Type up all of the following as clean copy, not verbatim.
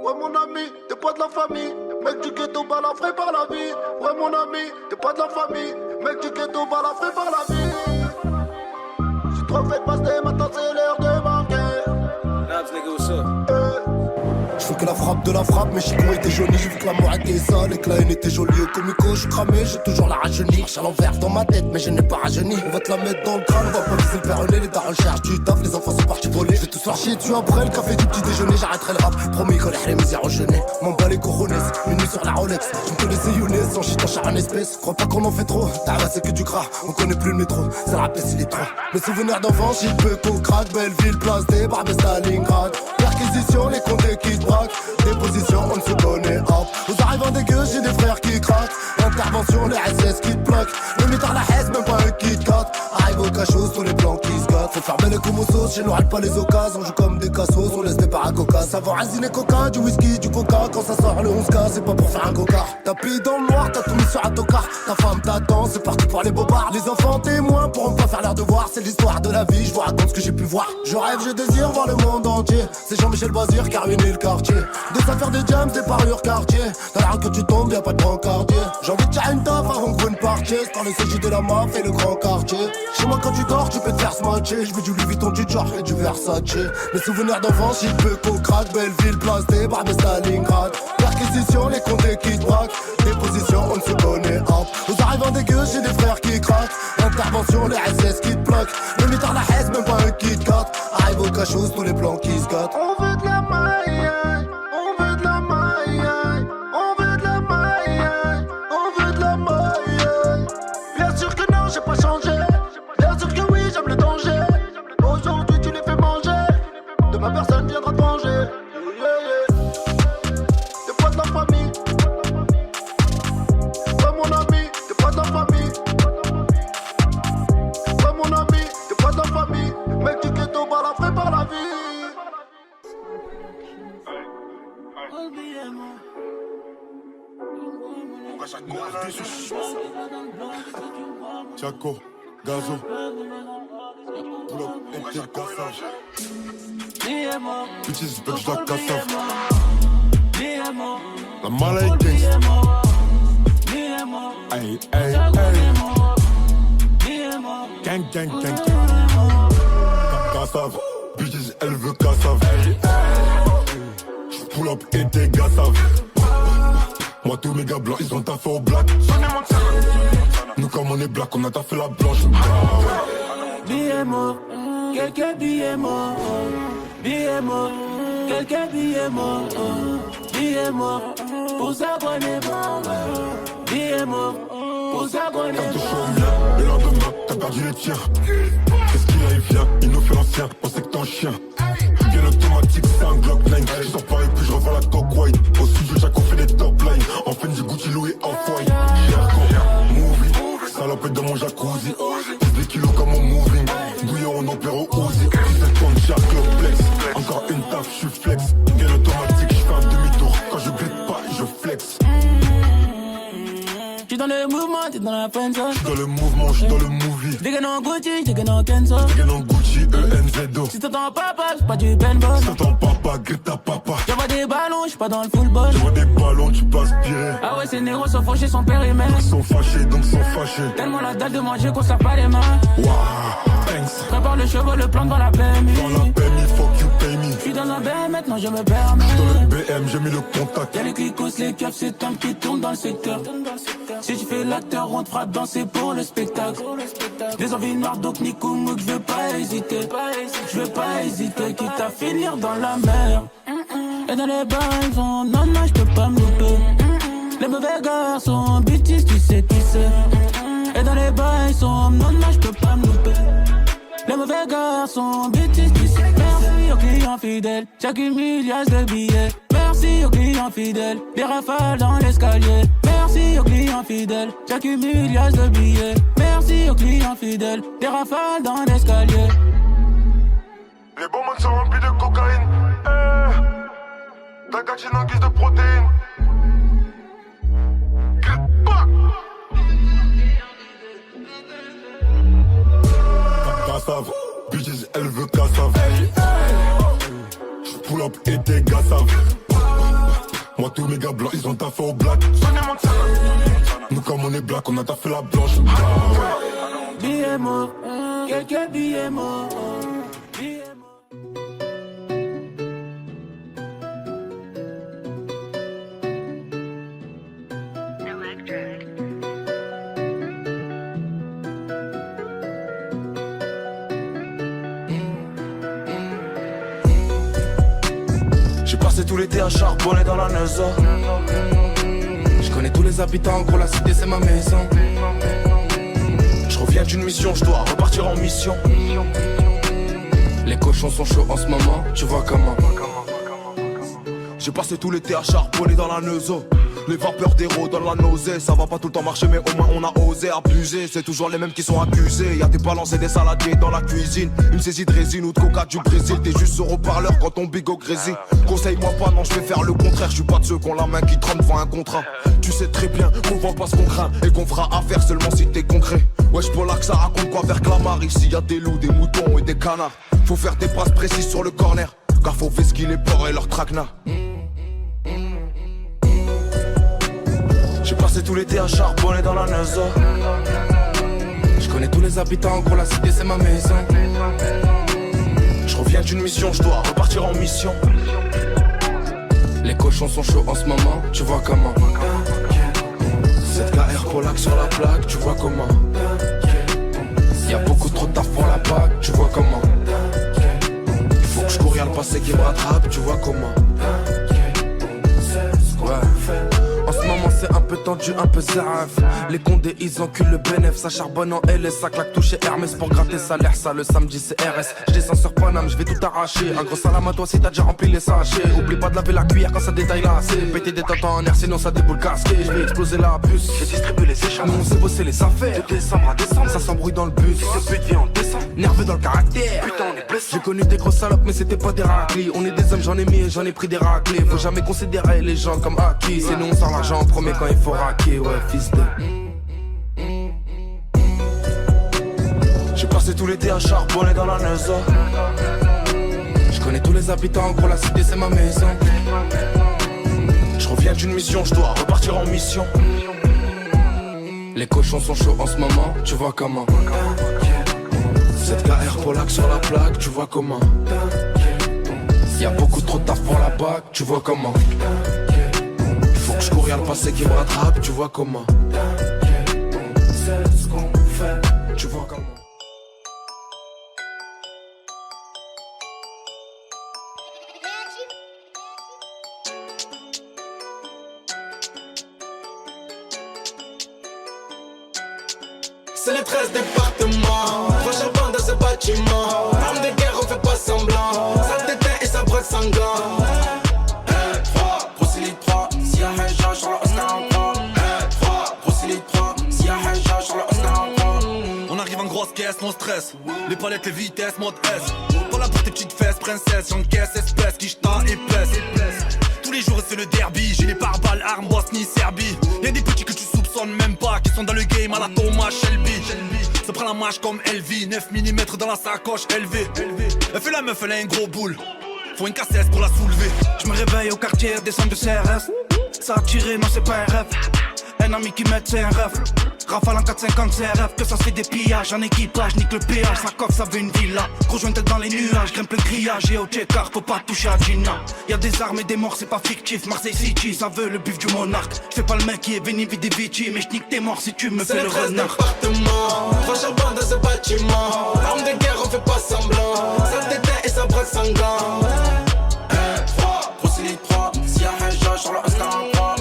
Ouais mon ami, t'es pas de la famille. Mec du ghetto, balafré par la vie. Ouais mon ami, t'es pas de la famille. Mec du ghetto, balafré par la vie. J'suis trop fait de passer, maintenant c'est l'heure de marquer. Nabs, nigga, what's up? Je fais que la frappe de la frappe, mes chicots étaient jaunis. J'ai vu que la mort était sale et que la haine était jolie. Au comico, je suis cramé, j'ai toujours la rajeunir. Marche à l'envers dans ma tête, mais je n'ai pas rajeuni. On va te la mettre dans le crâne, on va pas viser le péroné. Les darons cherchent du taf, les enfants sont partis voler. Je vais tous leur chier dessus après le café du petit déjeuner. J'arrêterai le rap, promis qu'on les misères enchaînées. M'en bats les cojones, minuit sur la Rolex. Je me connaissais Younes, sans shit en char en espèce. Crois pas qu'on en fait trop, t'as c'est que du gras. On connaît plus le métro, ça le rappelle s'il est trop. Mes souvenirs d'enfance, shit, Peco, crack, Belleville, place des barbes, Stalingrad. Perquisition, les condés qui te braquent. Déposition, on ne se connaît hop. Aux arrivants des gueux, j'ai des frères qui craquent. Intervention, les SS qui te bloquent. Le mitard la haisse, même pas un Kit Kat. Arrive au cachot, sur les plans qui se gâtent. Faut fermer les commosos, chez nous râle pas les occasions. On joue comme des cassos, on laisse des paracocas. Savoir asiner coca, du whisky, du coca. Quand ça sort le 11K, c'est pas pour faire un coca. T'as payé dans le noir, t'as tout mis sur un tocard. Ta femme t'attend, c'est parti pour les bobards. Les enfants témoins pourront pas faire leur devoir. C'est l'histoire de la vie, je vous raconte ce que j'ai pu voir. Je rêve, je désire voir le monde entier. C'est Jean-Michel Bazir qui a ruiné le quartier. Des affaires de jams, des parures quartier. Dans la rue que tu tombes, y'a pas de brancardier. J'ai envie de tirer une taf avant que vous ne partiez. Quand le CJ de la maf et le grand quartier. Chez moi quand tu dors, tu peux te faire smatcher. Je veux du Louis Vuitton, du Dior et du Versace. Mes souvenirs d'enfance, shit, Peco, crack, Belleville, place des barbes, Stalingrad. Perquisition, les condés qui te braquent. Déposition, on ne se connaît hop. Aux arrivants des gueux, j'ai des frères qui craquent. Intervention, les SS qui te bloquent. Le mitard la haisse, même pas un Kit Kat. Arrive au cachot, tous les plans qui se gâtent. On veut de la maille, on veut de la maille, on veut de la maille, on veut de la maille. Bien sûr que non, j'ai pas changé. Bien sûr que oui, j'aime le danger. Aujourd'hui tu les fais manger. Demain personne viendra te venger. T'es pas de la famille. Ouais mon ami, t'es pas de la famille. Ouais mon ami, t'es pas de la famille. Mec du ghetto, balafré par la vie. Chaco, Gazo, pull up, et cassage. Bitches, bitch, la cassave. La malade gangsta. Ay, ay, ay. Gang, gang, gang, gang. Cassave, bitches, elle veut cassave. Pull up et t'es gassave. Moi tous mes gars blancs ils ont taffé au black. Nous comme on est black on a taffé la blanche. Billets morts, quelques billets morts. Billets morts, quelques billets morts. Billets morts, pour s'abonner. Billets morts, pour s'abonner. Quand t'es chaud, le lendemain t'as perdu les tiens. Qu'est-ce qu'il a, il vient, il nous fait l'ancien. Pensez que t'es un chien. Bien automatique, c'est un Glock 9. Je sors pas et puis je revois la coque white. Au studio, Jaco fait des top lines. En fin du Gucci, Louis, Off-White. Movie, salopette dans mon jacuzzi. Pèse des kilos comme mon moving. Bouillon, on opère au Uzi. 17 tonnes, Jack, le flex. Encore une taf, je suis flex. Bien automatique, je fais un demi-tour. Quand je glisse pas, je flex. J'suis dans le mouvement, t'es dans la peine, ça. J'suis dans le mouvement, j'suis dans le movie. Des gars en Gucci, des gars en Kenzo. Des gars en Gucci, ENZO. Si t'entends papa, c'est pas du Ben Boss. Si t'entends papa, grille ta papa. J'envoie des ballons, j'suis pas dans le football. J'envoie des ballons, tu peux aspirer. Ah ouais, ces négros sont fauchés, sont périmètres. Ils sont fâchés, donc sont fâchés. Tellement la dalle de manger qu'on sert pas les mains. Waouh, thanks. Prépare le cheval, le plan dans la PMI. Dans la PMI, fuck you pay me. J'suis dans un BM, maintenant je me permets. Dans le BM, j'ai mis le contact. Y'a les clicos, les keufs, c'est Tom qui tourne dans le secteur. Si tu fais l'acteur, on te fera danser pour le spectacle. Des envies noires, donc Nico Mouk, je veux pas hésiter. Je veux pas hésiter, quitte à finir dans la mer. Et dans les bains, non, non, je peux pas me louper. Les mauvais garçons, bêtises, tu sais qui c'est. Et dans les bains, non, non, je peux pas me louper. Les mauvais garçons, bêtises, tu sais. Merci aux clients fidèles, j'accumule liasses de billets. Merci aux clients fidèles, des rafales dans l'escalier. Merci aux clients fidèles, j'accumule liasses de billets. Merci aux clients fidèles, des rafales dans l'escalier. Les bonbons sont remplis de cocaïne. Ta gatine en guise de protéines. Cassave, bitches, elle veut cassave. J'pull up et t'es gassave. vois tous mes gars blancs, ils ont taffé au black. Nous comme on est black, on a taffé la blanche. Billets morts, quelques billets morts. J'ai passé tout l'été à charbonner dans la Neuza. Je connais tous les habitants, gros la cité c'est ma maison. Je reviens d'une mission, je dois repartir en mission. Les cochons sont chauds en ce moment, tu vois comment. J'ai passé tout l'été à charbonner dans la Neuza. Les vapeurs d'héros dans la nausée. Ça va pas tout le temps marcher mais au moins on a osé abuser. C'est toujours les mêmes qui sont accusés. Y'a des balances et des saladiers dans la cuisine. Une saisie de résine ou de coca du Brésil. T'es juste sur haut-parleur quand ton bigot grésille. Conseille-moi pas, non je vais faire le contraire. Je suis pas de ceux qui ont la main qui tremble devant un contrat. Tu sais très bien qu'on vend pas ce qu'on craint. Et qu'on fera affaire seulement si t'es concret. Wesh Polak ça raconte quoi vers Clamart. Ici y'a des loups, des moutons et des canards. Faut faire des passes précises sur le corner. Car faut vesquiller les porcs et leurs traquenards. J'ai passé tout l'été à charbonner dans la Neuza. Je connais tous les habitants, gros la cité c'est ma maison. Je reviens d'une mission, je dois repartir en mission. Les cochons sont chauds en ce moment, tu vois comment. 7KR Polak sur la plaque, tu vois comment. Y'a beaucoup trop de taf pour la bague, tu vois comment. Il faut que je cours, y'a le passé qui me rattrape, tu vois comment. Ouais. En ce moment c'est un peu tendu, un peu zaraf. Les condés ils enculent le bénéf. Ça charbonne en LS, ça claque toucher Hermès pour gratter salaire. Ça le samedi c'est RS. Je descends sur Paname, je vais tout arracher. Un gros salam à toi si t'as déjà rempli les sachets. Oublie pas de laver la cuillère quand ça détaille là. C'est péter des tentants en air sinon ça déboule casqué. Je vais exploser la puce, je distribue les échanges. Nous on sait bosser les affaires. De décembre à décembre, ça s'embrouille dans le bus. Ce pute vient en décembre, nerveux dans le caractère. Putain on est blessé. J'ai connu des grosses salopes mais c'était pas des raclis. On est des hommes, j'en ai mis et j'en ai pris des raclés. Faut jamais considérer les gens comme acquis. C'est nous on sort l'argent en premier quand il faut raquer, ouais fils de. J'ai passé tout l'été à charbonner dans la Neuza. Je connais tous les habitants, gros la cité c'est ma maison. Je reviens d'une mission, je dois repartir en mission. Les cochons sont chauds en ce moment, tu vois comment. 7KR Polak sur la plaque, tu vois comment. Y'a beaucoup trop de taf pour la bague, tu vois comment. Faut que je cours, y'a le passé qui me rattrape, tu vois comment. C'est ce qu'on fait, tu vois comment. C'est les 13 départements, trois charbons dans ce bâtiment. Arme de guerre, on fait pas semblant. Ça t'éteint et ça braque sanglant. 3, procédé 3, si y'a un genre sur le Oscar en 3. 3, procédé 3, si y'a un genre sur le Oscar en 3. On arrive en grosse caisse, non stress. Les palettes, les vitesses, mode S. Dans la bouche tes petites fesses, princesse, j'encaisse espèce, quicheta et blesse. Tous les jours c'est le derby, j'ai les pare-balles, armes, Bosnie, Serbie. Y'a des petits que tu soupçonnes même pas, qui sont dans le game à la Thomas Shelby. Ça prend la mâche comme LV, 9 mm dans la sacoche LV. Elle fait la meuf, elle a un gros boule. Faut une cassette pour la soulever. Je me réveille au quartier, descends de CRS. Ça a tiré, non c'est pas un rêve. Un ami qui m'aide, c'est un rêve. Rafale en 450, c'est un rêve. Que ça se fait des pillages en équipage, nique le péage. Ça coque, ça veut une villa. Rejoins tête dans les nuages, grimpe le grillage. Et au check-car, faut pas toucher à Gina. Y'a des armes et des morts, c'est pas fictif. Marseille City, ça veut le bif du monarque. J'fais pas le mec qui est venu vide Vici. Mais j'nique tes morts si tu me fais le renard. C'est les 13 départements, trois charbons dans ce bâtiment. Arme de guerre, on fait pas semblant. Ça t'éteint et ça braque sanglant. 3, procédé 3, si y'a un genre sur le Oscar en 3.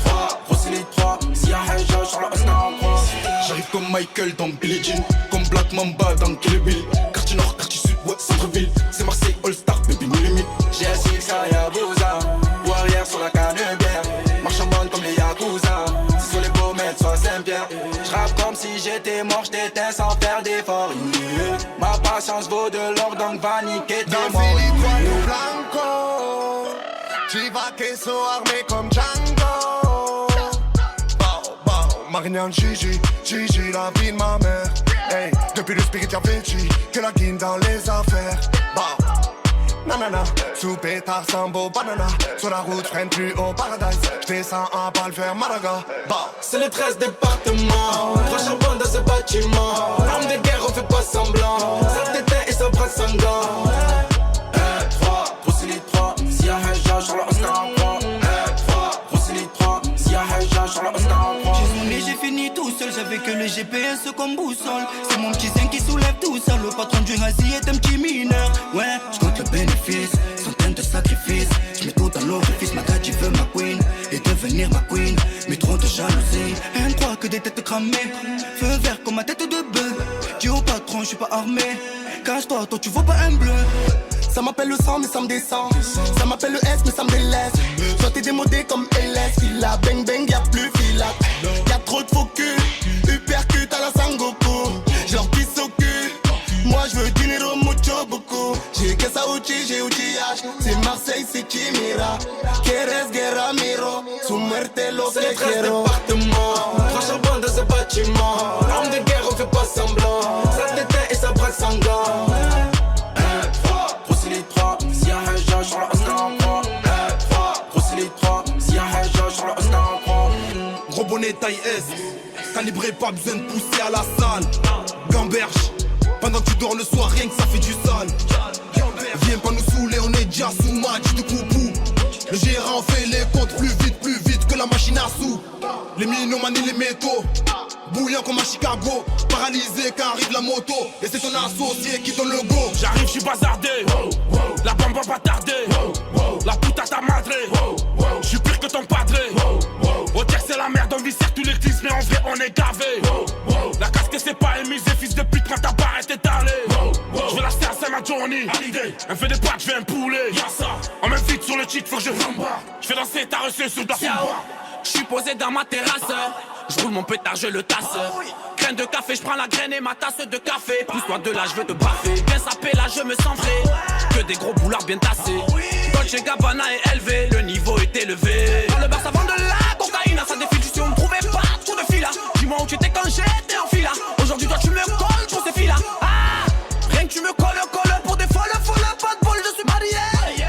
3, procédé 3, si y'a un genre sur le Oscar en 3. J'arrive comme Michael dans Billie Jean, comme Black Mamba dans Kill Bill. Quartier nord, quartier sud, ouais, centre-ville. C'est Marseille, All-Star, baby, no limite. J'ai un six à Yabusa, warrior sur la canne-bière. Marche en bande comme les Yakuza, c'est sur les pommettes, soit Saint-Pierre. J'rappe comme si j'étais mort, j't'éteins sans faire d'effort. Ma patience vaut de l'or, donc va niquer tes morts. Dans Philippe Blanco, tu vas qu'ils sont armés comme Django. Marignane Gigi, Gigi la vie de ma mère. Hey, depuis le spirit y'a Vinci, que la guine dans les affaires. nanana. Sous pétard, sambo, banana. Sur la route, freine plus au paradise. J'descends en balle vers Malaga. Bah, c'est le 13 département. Trois charbons dans ce bâtiment. Arme de guerre, on fait pas semblant. Ça t'éteint et ça braque sanguin. 3, Roussili 3, Sia Heja, Charles Oscar en 3. 3, Roussili 3, Sia Heja, Charles Oscar en 3. J'ai zoomé, j'ai fini tout seul, j'avais que le GPS comme boussole. C'est mon petit zen qui soulève tout seul. Le patron du Hazi est un petit mineur. Ouais, j'compte le bénéfice, centaines de sacrifices. J'mets tout dans l'orifice, ma gars, tu veux ma queen et devenir ma queen. Mais trop de jalousie, elle croit que des têtes cramées. Feu vert comme ma tête de bœuf. Dis au patron, j'suis pas armé. Cache-toi, toi tu vois pas un bleu. ça m'appelle le sang mais ça me descend. Ça m'appelle le S mais ça me délaisse. Toi t'es démodé comme LS. Fila bang bang y'a plus filat. Y'a trop de faux cul. Uppercut à la Sangoku. Genre pisse au cul. Moi je veux dinero mucho beaucoup. J'ai que ça outil, j'ai outillage. C'est Marseille, c'est Chimira. Quieres guerra miro. Su muerte lo que quiero. C'est le 13 département. Trois charbons dans ce bâtiment. Arme de guerre, on fait pas semblant. Ça t'éteint et ça braque sanguin. 3, Roussili 3, Sia Heja, Charles Oscar en 3. 3, Roussili 3, Sia Heja, Charles Oscar en 3. Gros bonnet taille S, calibré, pas besoin de pousser à la salle. Gamberge, pendant que tu dors le soir, rien que ça fait du sale. Viens pas nous saouler, on est déjà sous match de coupou. Le gérant fait les comptes plus vite que la machine à sous. Les minomanes et les métaux, bouillant comme à Chicago. Paralysé quand arrive la moto. Et c'est ton associé qui donne le go. J'arrive, j'suis bazardé. La bombe va pas tarder. La puta ta madre. J'suis pire que ton padré. Au dire c'est la merde, on viscère tous les clips, mais en vrai on est gavé. La casque c'est pas émisé, fils de pute, quand ta barre est étalée. J'veux la star, c'est ma Johnny. Elle fait des pattes, j'fais un poulet. On m'invite sur le cheat, faut que je j'fais danser ta recette sur la rumba. J'suis posé dans ma terrasse, j'roule mon pétard, je le tasse. Graine de café, j'prends la graine et ma tasse de café. Pousse-toi de là, j'veux te baffer. Bien sapé, là je me sens frais. Que des gros boulards bien tassés. Dolce Gabbana est élevé, le niveau est élevé. Dans le bar ça vend de la cocaïne, ça défile juste si on ne trouvait pas trop de fila. Dis-moi où tu étais quand j'étais en fila. Aujourd'hui toi tu me colles pour ces filles là. Ah, rien que tu me colles pour des folles, pas de bol, je suis marié.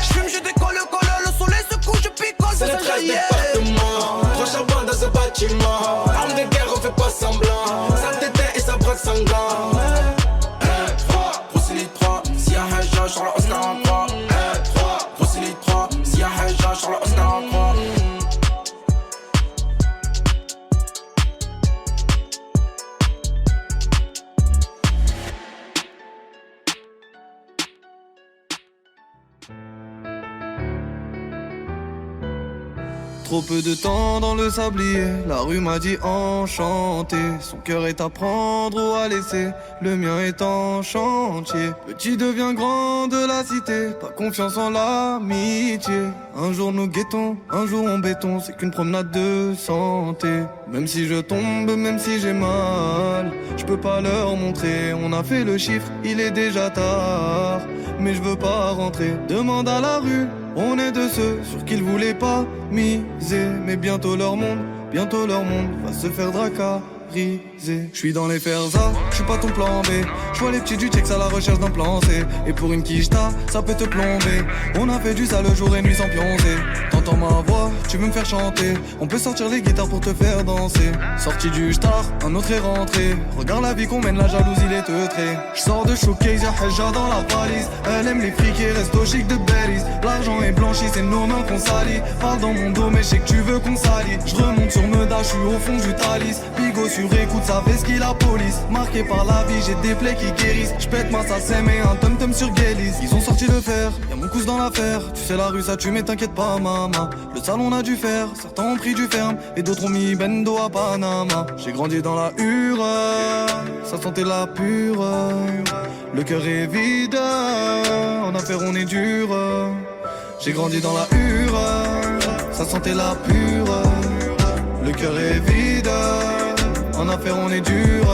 J'fume, je décolle, le soleil se couche, je picole, c'est le 13 département. Trois charbons dans ce bâtiment. Arme de guerre, on fait pas semblant. Ça t'éteint et ça braque sanguin. 3, Roussili 3, Sia Heja, Charles Oscar en 3. 3, Roussili 3, Sia Heja, Charles Oscar en 3. Trop peu de temps dans le sablier, la rue m'a dit enchanté. Son cœur est à prendre ou à laisser, le mien est en chantier. Petit devient grand de la cité, pas confiance en l'amitié. Un jour nous guettons, un jour on béton, c'est qu'une promenade de santé. Même si je tombe, même si j'ai mal, je peux pas leur montrer. On a fait le chiffre, il est déjà tard, mais je veux pas rentrer. Demande à la rue, on est de ceux sur qui ils voulaient pas miser. Mais bientôt leur monde va se faire dracariser. J'suis dans les ferzas, j'suis pas ton plan B. J'vois les petits du Tchex à la recherche d'un plan C. Et pour une quicheta, ça peut te plomber. On a fait du sale jour et nuit sans pioncer. T'entends ma voix, tu veux me faire chanter. On peut sortir les guitares pour te faire danser. Sorti du star, un autre est rentré. Regarde la vie qu'on mène, la jalousie les teutrés. J'sors de showcase, y'a Heja dans la valise. Elle aime les frics et reste au chic de berries. L'argent est blanchi, c'est nos mains qu'on salit. Parle dans mon dos mais je sais que tu veux qu'on salit. J'remonte sur Meda, j'suis au fond du Thalys. Bigot sur écoute, ça fait ce qu'il la police. Marqué par la vie, j'ai des plaies qui guérissent. J'pète ma sasem et un tom-tom sur Gélis. Ils ont sorti le fer, y'a mon cousin dans l'affaire. Tu sais la rue ça tue mais t'inquiète pas maman. Le salon a dû faire, certains ont pris du ferme et d'autres ont mis bendo à Panama. J'ai grandi dans la hure, ça sentait la pure. Le cœur est vide, en affaire on est dur. J'ai grandi dans la hure, ça sentait la pure. Le cœur est vide, en affaire on est dur.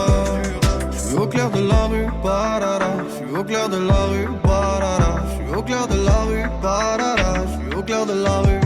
J'suis au clair de la rue, parara. J'suis au clair de la rue, parara. J'suis au clair de la rue, parara. J'suis au clair de la rue.